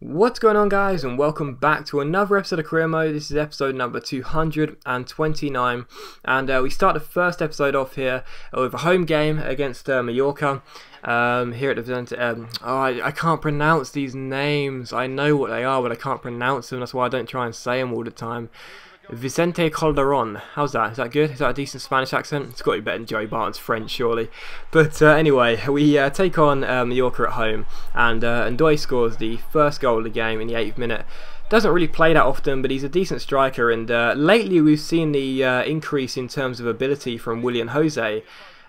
What's going on, guys, and welcome back to another episode of Career Mode. This is episode number 229, and we start the first episode off here with a home game against Mallorca. Here at the I can't pronounce these names. I know what they are, but I can't pronounce them. That's why I don't try and say them all the time. Vicente Calderon. How's that? Is that good? Is that a decent Spanish accent? It's got to be better than Joey Barton's French, surely. But anyway, we take on Mallorca at home, and Ndoye scores the first goal of the game in the 8th minute. Doesn't really play that often, but he's a decent striker, and lately we've seen the increase in terms of ability from Willian Jose.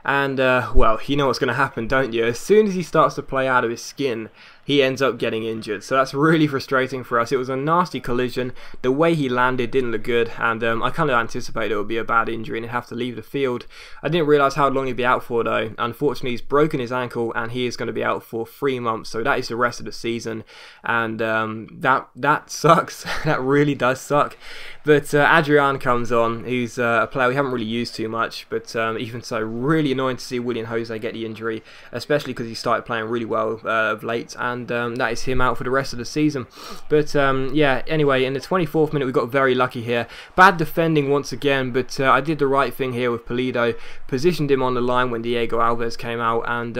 And, well, you know what's going to happen, don't you? As soon as he starts to play out of his skin, he ends up getting injured. So that's really frustrating for us. It was a nasty collision. The way he landed didn't look good, and I kind of anticipated it would be a bad injury and he'd have to leave the field. I didn't realise how long he'd be out for, though. Unfortunately, he's broken his ankle and he is going to be out for 3 months. So that is the rest of the season, and that sucks. That really does suck. But Adrian comes on, who's a player we haven't really used too much, but even so, really annoying to see Willian Jose get the injury, especially because he started playing really well of late, and that is him out for the rest of the season. But yeah, anyway, in the 24th minute we got very lucky here. Bad defending once again, but I did the right thing here with Pulido, positioned him on the line when Diego Alves came out, and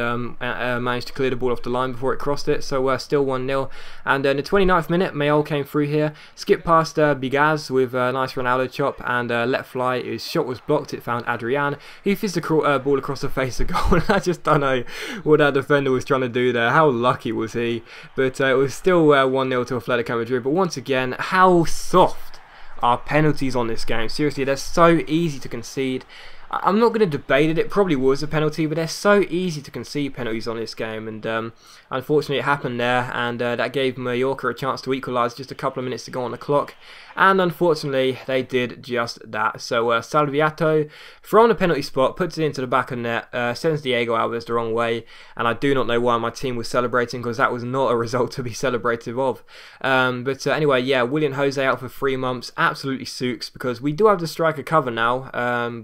managed to clear the ball off the line before it crossed it, so still 1-0. And in the 29th minute, Mayol came through here, skipped past Bigaz with a nice Ronaldo chop, and let fly. His shot was blocked, it found Adrian. He fizzed the ball across the face of goal, and I just don't know what that defender was trying to do there. How lucky was he? But it was still 1-0 to Atletico Madrid. But once again, how soft are penalties on this game? Seriously, they're so easy to concede. I'm not going to debate it. It probably was a penalty, but they're so easy to concede penalties on this game, and unfortunately it happened there, and that gave Mallorca a chance to equalise just a couple of minutes to go on the clock, and unfortunately they did just that. So Salviato, from the penalty spot, puts it into the back of the net, sends Diego Alves the wrong way, and I do not know why my team was celebrating, because that was not a result to be celebrative of. But anyway, yeah, Willian Jose out for 3 months, absolutely suits, because we do have the striker cover now,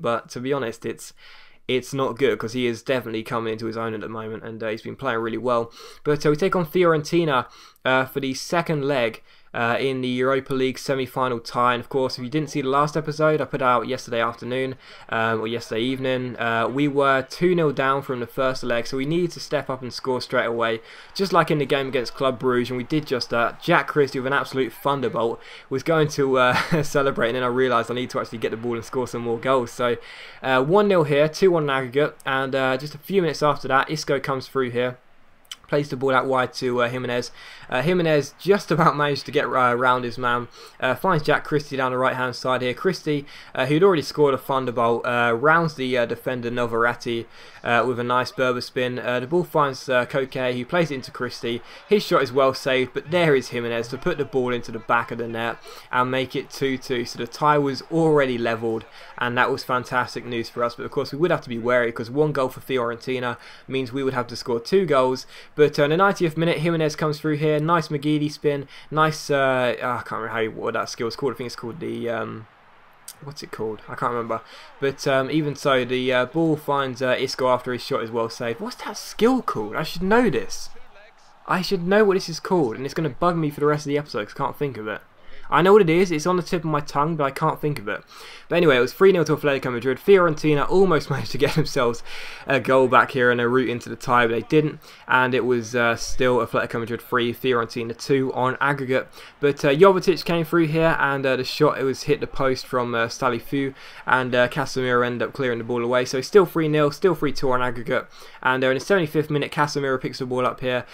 but to be honest, it's not good, because he is definitely coming into his own at the moment, and he's been playing really well. But we take on Fiorentina for the second leg in the Europa League semi-final tie. And of course, if you didn't see the last episode, I put out yesterday afternoon or yesterday evening. We were 2-0 down from the first leg, so we needed to step up and score straight away, just like in the game against Club Brugge, and we did just that. Jack Christie with an absolute thunderbolt was going to celebrate, and then I realised I need to actually get the ball and score some more goals. So 1-0 here, 2-1 in aggregate, and just a few minutes after that, Isco comes through here. Plays the ball out wide to Jimenez. Jimenez just about managed to get around his man. Finds Jack Christie down the right hand side here. Christie, who'd already scored a thunderbolt, rounds the defender Novarati with a nice Berber spin. The ball finds Koke, who plays it into Christie. His shot is well saved, but there is Jimenez to put the ball into the back of the net and make it 2-2. So the tie was already levelled, and that was fantastic news for us. But of course, we would have to be wary, because 1 goal for Fiorentina means we would have to score 2 goals. But in the 90th minute, Jimenez comes through here. Nice McGeady spin. Nice, I can't remember what that skill is called. I think it's called the, what's it called? I can't remember. But even so, the ball finds Isco after his shot is well saved. What's that skill called? I should know this. I should know what this is called, and it's going to bug me for the rest of the episode because I can't think of it. I know what it is, it's on the tip of my tongue, but I can't think of it. But anyway, it was 3-0 to Atletico Madrid. Fiorentina almost managed to get themselves a goal back here and a route into the tie, but they didn't. And it was still Atletico Madrid 3, Fiorentina 2 on aggregate. But Jovetic came through here, and the shot, it was hit the post from Stalifu, and Casemiro ended up clearing the ball away. So still 3-0, still 3-2 on aggregate. And in the 75th minute, Casemiro picks the ball up here,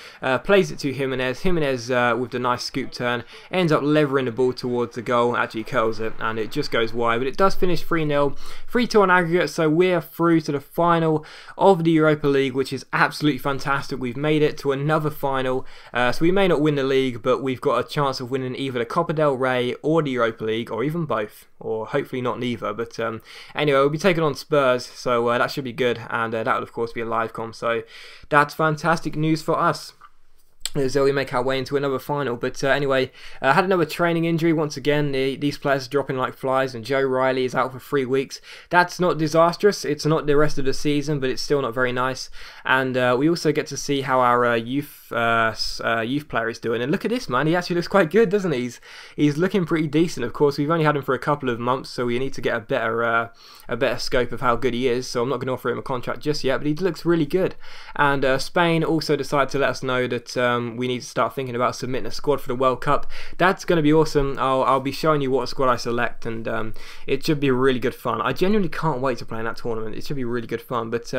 plays it to Jimenez. Jimenez with the nice scoop turn, ends up levering the ball towards the goal, actually curls it, and it just goes wide, but it does finish 3-0, 3-2 on aggregate. So we're through to the final of the Europa League, which is absolutely fantastic. We've made it to another final, so we may not win the league, but we've got a chance of winning either the Copa del Rey or the Europa League, or even both, or hopefully not neither. But anyway, we'll be taking on Spurs, so that should be good, and that will of course be a live com, so that's fantastic news for us. as we make our way into another final. But anyway, I had another training injury once again. These players are dropping like flies, and Joe Riley is out for 3 weeks. That's not disastrous. It's not the rest of the season, but it's still not very nice. And we also get to see how our youth player is doing. And look at this, man. He actually looks quite good, doesn't he? He's looking pretty decent. Of course, we've only had him for a couple of months, so we need to get a better scope of how good he is. So I'm not going to offer him a contract just yet, but he looks really good. And Spain also decided to let us know that we need to start thinking about submitting a squad for the World Cup. That's going to be awesome. I'll be showing you what squad I select, and it should be really good fun. I genuinely can't wait to play in that tournament. It should be really good fun. But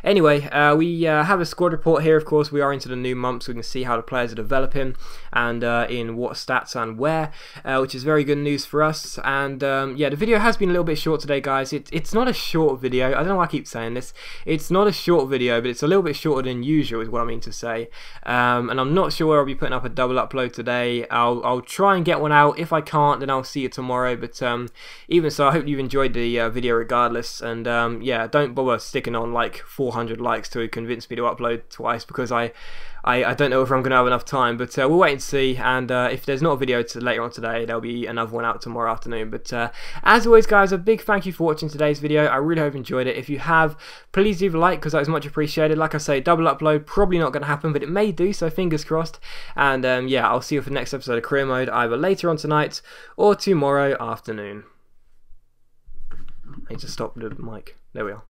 anyway, we have a squad report here. Of course, we are into the new month, so we can see how the players are developing and in what stats and where, which is very good news for us. And yeah, the video has been a little bit short today, guys. It's not a short video. I don't know why I keep saying this. It's not a short video, but it's a little bit shorter than usual is what I mean to say. And I'm not sure where I'll be putting up a double upload today. I'll try and get one out. If I can't, then I'll see you tomorrow. But even so, I hope you've enjoyed the video regardless. And yeah, don't bother sticking on like 400 likes to convince me to upload twice, because I don't know if I'm going to have enough time, but we'll wait and see. And if there's not a video later on today, there'll be another one out tomorrow afternoon. But as always, guys, a big thank you for watching today's video. I really hope you enjoyed it. If you have, please leave a like, because that is much appreciated. Like I say, double upload, probably not going to happen, but it may do, so fingers crossed. And yeah, I'll see you for the next episode of Career Mode, either later on tonight or tomorrow afternoon. I need to stop the mic. There we are.